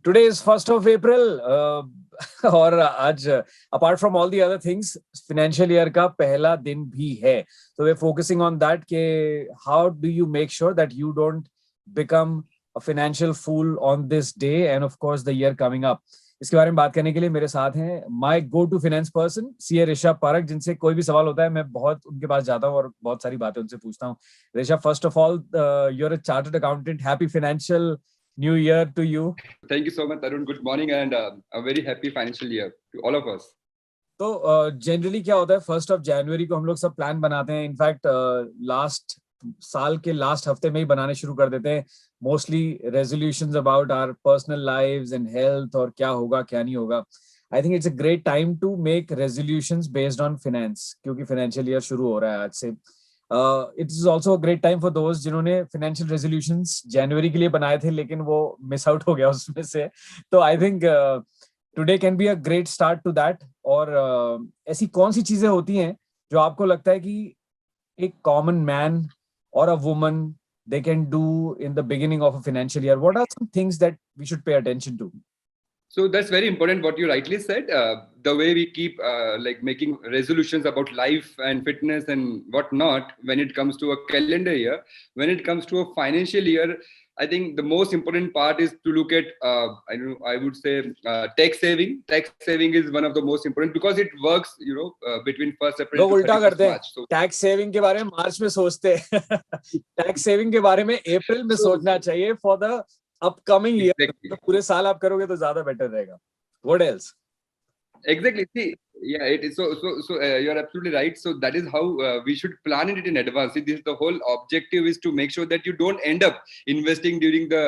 Today is 1st of April और आज apart from all the other things financial year का पहला दिन भी है. So we're focusing on that कि how do you make sure that you don't become a financial fool on this day and of course the year coming up. इसके बारे में बात करने के लिए मेरे साथ हैं my go to finance person CA Rishabh Parak, जिनसे कोई भी सवाल होता है मैं बहुत उनके पास जाता हूँ और बहुत सारी बातें उनसे पूछता हूँ. Rishabh, first of all you are a chartered accountant. Happy financial new year to you. Thank you so much, Tarun. Good morning and a very happy financial year to all of us. तो generally क्या होता है, 1 जनवरी को हम लोग सब plan बनाते हैं. इनफैक्ट लास्ट साल के लास्ट हफ्ते में ही बनाने शुरू कर देते हैं. Mostly resolutions about our personal lives and health और क्या होगा क्या नहीं होगा. I think it's a great time to make resolutions based on finance, क्योंकि फाइनेंशियल ईयर शुरू हो रहा है आज से. It is also a great time for दोस्त जिन्होंने फाइनेंशियल रेजोल्यूशंस जनवरी के लिए बनाए थे लेकिन वो मिस आउट हो गया उसमें से. तो I think today can be a great start to that. और ऐसी कौन सी चीजें होती हैं जो आपको लगता है कि एक कॉमन मैन और a woman they can do in the beginning of a financial year? What are some things that we should pay attention to? So that's very important what you rightly said. The way we keep like making resolutions about life and fitness and whatnot when it comes to a calendar year. When it comes to a financial year, I think the most important part is to look at I would say tax saving. Tax saving is one of the most important because it works between 1st April लोग to उल्टा 31st करते हैं. March. So tax saving के बारे में मार्च में सोचते हैं. टैक्स सेविंग के बारे में अप्रैल में सोचना चाहिए for the upcoming year. exactly. तो पूरे साल आप करोगे तो ज्यादा बेटर रहेगा. What else? Exactly. See, yeah, it is so. You're absolutely right. So that is how we should plan it in advance. See, this the whole objective is to make sure that you don't end up investing during the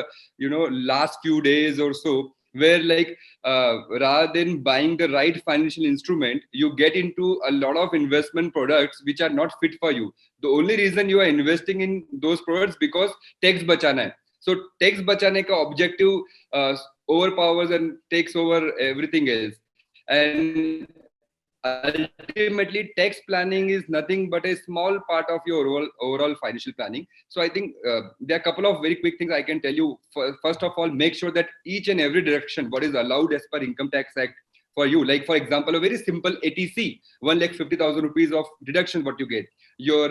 last few days or so, where like rather than buying the right financial instrument, you get into a lot of investment products which are not fit for you. The only reason you are investing in those products because tax bachana hai. So tax bachane ka objective overpowers and takes over everything else. And ultimately tax planning is nothing but a small part of your overall financial planning. So I think there are a couple of very quick things I can tell you. First of all, make sure that each and every deduction what is allowed as per Income Tax Act for you, like for example a very simple ATC, 1,50,000 rupees of deduction what you get. Your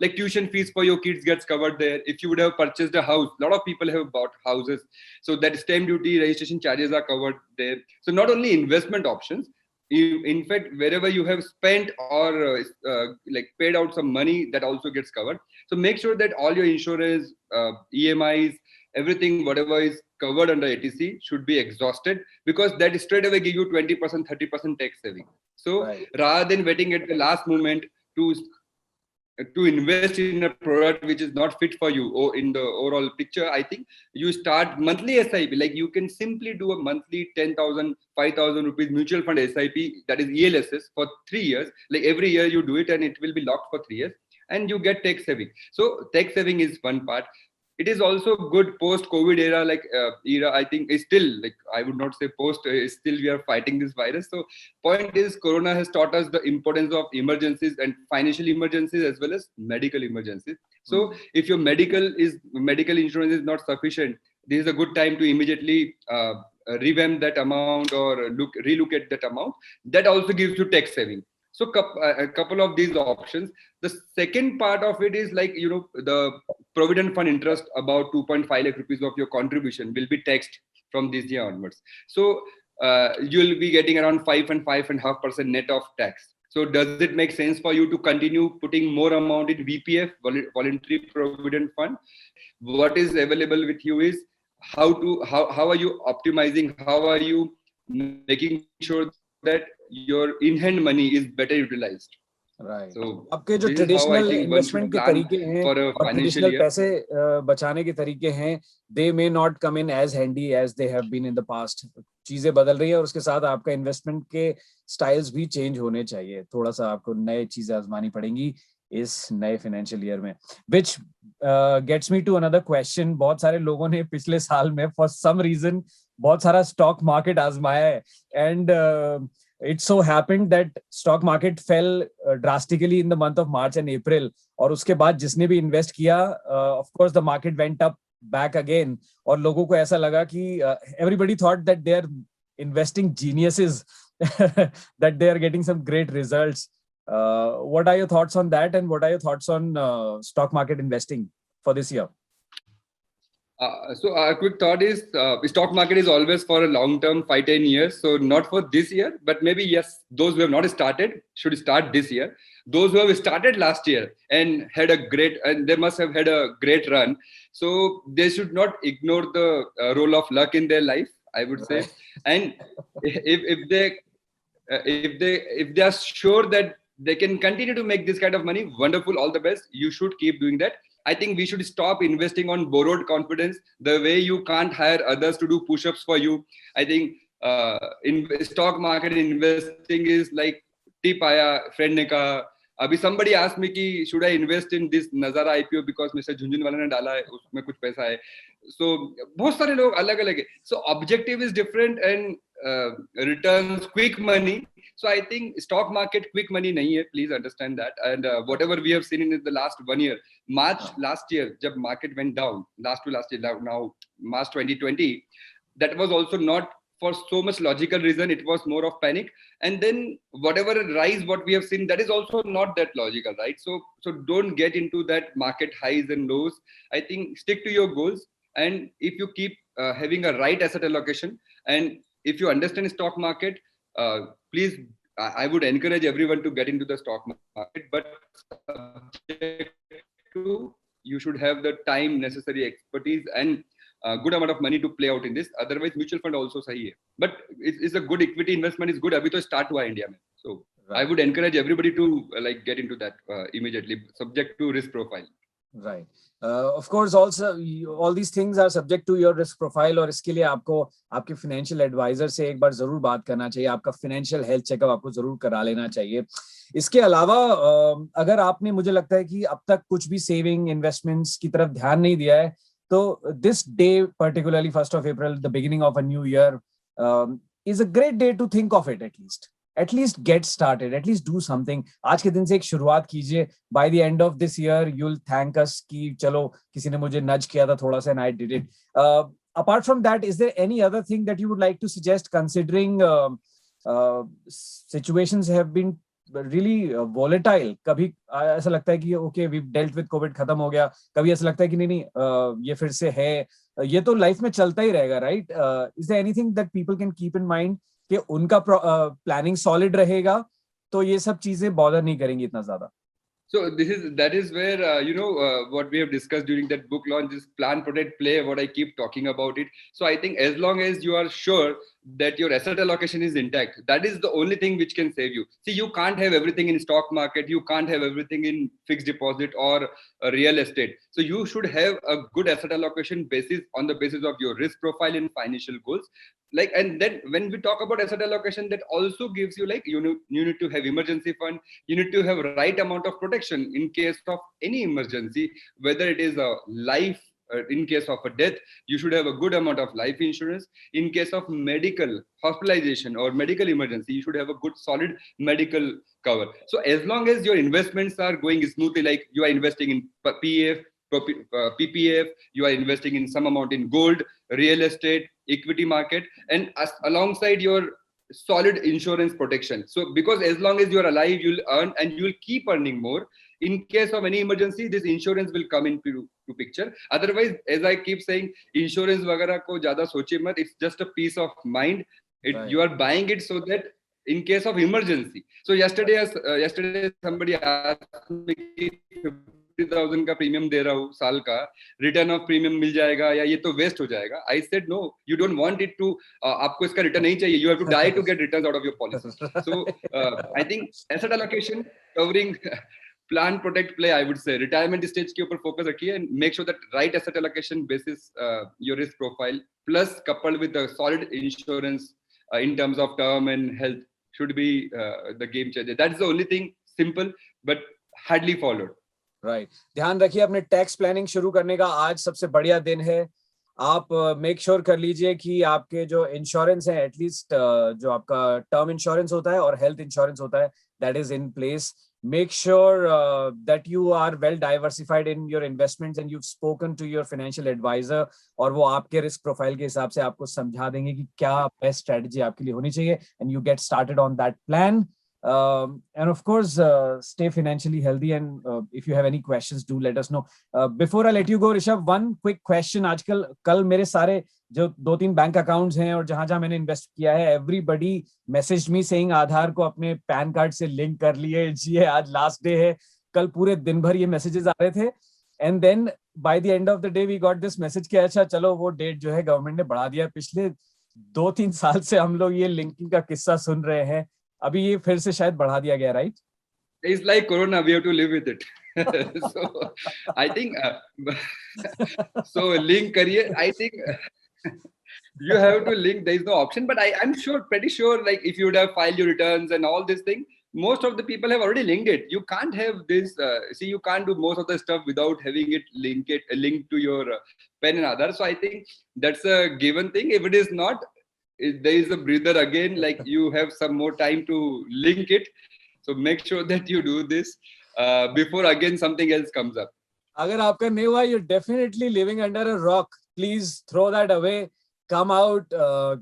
like tuition fees for your kids gets covered there. If you would have purchased a house, a lot of people have bought houses, so that stamp duty registration charges are covered there. So not only investment options, in fact wherever you have spent or like paid out some money, that also gets covered. So make sure that all your insurance, EMIs, everything whatever is covered under ATC should be exhausted, because that straight away give you 20% 30% tax saving. So Right. rather than waiting at the last moment to invest in a product which is not fit for you or in the overall picture, I think you start monthly SIP. Like you can simply do a monthly 10,000 5,000 rupees mutual fund SIP, that is ELSS, for 3 years. Like every year you do it and it will be locked for 3 years and you get tax saving. So tax saving is one part. It is also good post COVID era, like era. I think is still, like I would not say post, still we are fighting this virus. So point is, corona has taught us the importance of emergencies and financial emergencies as well as medical emergencies. So if your medical insurance is not sufficient, this is a good time to immediately revamp that amount or relook at that amount. That also gives you tax saving. So a couple of these options. The second part of it is like the provident fund interest, about 2.5 lakh rupees of your contribution will be taxed from this year onwards. So you'll be getting around 5.5% net of tax. So does it make sense for you to continue putting more amount in VPF, voluntary provident fund? What is available with you is how are you optimizing, how are you making sure that your in-hand money is better utilized. Right. So आपके जो this is how I traditional think one should investment के plan तरीके हैं for a और financial traditional year. पैसे बचाने के तरीके हैं, they may not come in as handy as they have been in the past. चीजें बदल रही है और उसके साथ आपका इन्वेस्टमेंट के स्टाइल्स भी चेंज होने चाहिए. थोड़ा सा आपको नए चीजें आजमानी पड़ेंगी इस नए फाइनेंशियल ईयर में. Which gets me to another question. बहुत सारे लोगों ने पिछले साल में फॉर सम रीजन बहुत सारा स्टॉक मार्केट आजमाया है and it so happened that stock market fell drastically in the month of March and April. और उसके बाद जिसने भी इन्वेस्ट किया, of course the market went up back again और लोगों को ऐसा लगा कि everybody thought that they are investing geniuses that they are getting some great results. What are your thoughts on that, and what are your thoughts on stock market investing for this year? So a quick thought is stock market is always for a long term 5-10 years. So not for this year, but maybe yes, those who have not started should start this year. Those who have started last year and had a great, and they must have had a great run. So they should not ignore the role of luck in their life, I would say. Right. And if they are sure that they can continue to make this kind of money, wonderful, all the best. You should keep doing that. I think we should stop investing on borrowed confidence. The way you can't hire others to do push-ups for you. I think in stock market investing is like tip आया friend ने कहा. अभी somebody asked me कि should I invest in this Nazara IPO because Mr. Jhunjhunwala ने डाला है उसमें कुछ पैसा है. So बहुत सारे लोग अलग अलग है. So objective is different and returns quick money. So I think stock market quick money nahi hai. Please understand that. And whatever we have seen in the last 1 year, March last year, jab market went down, last year, now March 2020, that was also not for so much logical reason. It was more of panic. And then whatever rise, what we have seen, that is also not that logical, right? So don't get into that market highs and lows. I think stick to your goals. And if you keep having a right asset allocation, and if you understand stock market, please, I would encourage everyone to get into the stock market, but you should have the time, necessary expertise, and a good amount of money to play out in this. Otherwise, mutual fund also sahi hai. But it's a good equity investment. Is good. Abhi to start hua India mein. So right. I would encourage everybody to get into that immediately, subject to risk profile. Right. Of course, also all these things are subject to your risk profile, और इसके लिए आपको आपके financial advisor से एक बार जरूर बात करना चाहिए. आपका financial health checkup आपको जरूर करा लेना चाहिए. इसके अलावा अगर आपने, मुझे लगता है कि अब तक कुछ भी saving investments की तरफ ध्यान नहीं दिया है, तो this day, particularly 1st of April, the beginning of a new year, is a great day to think of it. At least get started, at least do something. आज के दिन से एक शुरुआत कीजिए. By the end of this year, you'll thank us कि चलो किसी ने मुझे nudge किया था थोड़ा सा and I did it. Apart from that, is there any other thing that you would like to suggest, considering situations have been really volatile? कभी ऐसा लगता है कि okay, we've dealt with COVID, खत्म हो गया. कभी ऐसा लगता है कि नहीं ये फिर से है. ये तो लाइफ में चलता ही रहेगा, right? Is there anything that people can keep in mind कि उनका प्लानिंग सॉलिड रहेगा तो ये सब चीजें बॉदर नहीं करेंगी इतना ज्यादा? So that is where what we have discussed during that book launch, this plan, protect, play, what I keep talking about it. So I think as long as you are sure that your asset allocation is intact, that is the only thing which can save you. See, you can't have everything in stock market, you can't have everything in fixed deposit or real estate. So you should have a good asset allocation basis on the basis of your risk profile and financial goals. Like, and then when we talk about asset allocation, that also gives you, like, you need to have emergency fund, you need to have right amount of protection in case of any emergency, whether it is a life, in case of a death, you should have a good amount of life insurance. In case of medical hospitalization or medical emergency, you should have a good solid medical cover. So as long as your investments are going smoothly, like you are investing in PF, PPF, you are investing in some amount in gold, real estate, equity market, and alongside your solid insurance protection. So because as long as you are alive, you'll earn and you'll keep earning more. In case of any emergency, this insurance will come into picture. Otherwise, as I keep saying, insurance वगैरह को ज़्यादा सोचिए मत. It's just a peace of mind. Right. You are buying it so that in case of emergency. So yesterday somebody asked me 50,000 का premium दे रहा हूँ साल का, रिटर्न ऑफ प्रीमियम मिल जाएगा या ये तो वेस्ट हो जाएगा. I said no, you don't want it to. आपको इसका रिटर्न नहीं चाहिए. You have to die to get returns out of your policy. So I think asset allocation covering plan, protect, play, I would say retirement stage के ऊपर focus रखिए and make sure that right asset allocation basis your risk profile plus coupled with a solid insurance in terms of term and health should be the game changer. That's the only thing, simple but hardly followed. Right. ध्यान रखिए अपने tax planning शुरू करने का आज सबसे बढ़िया दिन है. आप मेक श्योर कर लीजिए कि आपके जो इंश्योरेंस है, एटलीस्ट जो आपका टर्म इंश्योरेंस होता है और हेल्थ इंश्योरेंस होता है, that is in place. make sure that you are well diversified in your investments and you've spoken to your financial advisor, और वो आपके risk profile के हिसाब से आपको समझा देंगे कि क्या best strategy आपके लिए होनी चाहिए, and you get started on that plan. And of course, stay financially healthy, and if you have any questions, do let us know. Before I let you go, Rishabh, one quick question. आजकल कल मेरे सारे जो 2-3 bank accounts हैं और जहां जहां मैंने इन्वेस्ट किया है, एवरीबडी मैसेज मी सेइंग आधार को अपने पैन कार्ड से लिंक कर लिए जी, आज लास्ट डे है. कल पूरे दिन भर ये मैसेजेस आ रहे थे, and then by the end of the day we got this message कि अच्छा चलो वो डेट जो है गवर्नमेंट ने बढ़ा दिया. पिछले 2-3 साल से हम लोग ये लिंकिंग का किस्सा सुन रहे हैं, अभी ये फिर से शायद बढ़ा दिया गया, right? It's like Corona, we have to live with it. So I think so link career, I think you have to link, there is no option, but I'm sure, pretty sure, like if you would have filed your returns and all this thing, most of the people have already linked it. You can't have this, see, you can't do most of the stuff without having it linked to your PAN and Aadhaar. So I think that's a given thing. If it is not, there is a breather again, like you have some more time to link it. So make sure that you do this before again something else comes up. अगर आपका नहीं हुआ, you're definitely living under a rock. Please throw that away. Come out,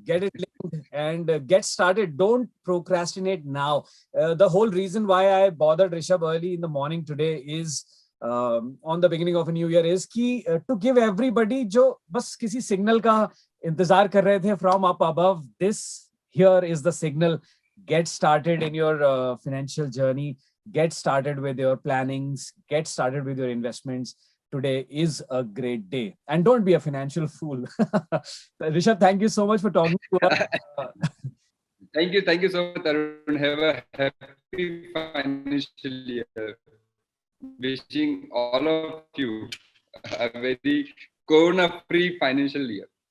get it linked, and get started. Don't procrastinate now. The whole reason why I bothered Rishabh early in the morning today is on the beginning of a new year is कि to give everybody जो बस किसी signal का इंतजार कर रहे थे from up above, this here is the signal. Get started in your financial journey. Get started with your plannings. Get started with your investments. Today is a great day, and don't be a financial fool. Rishabh, thank you so much for talking to us. Thank you so much, Tarun. Have a happy financial year. Wishing all of you a very corona-free financial year.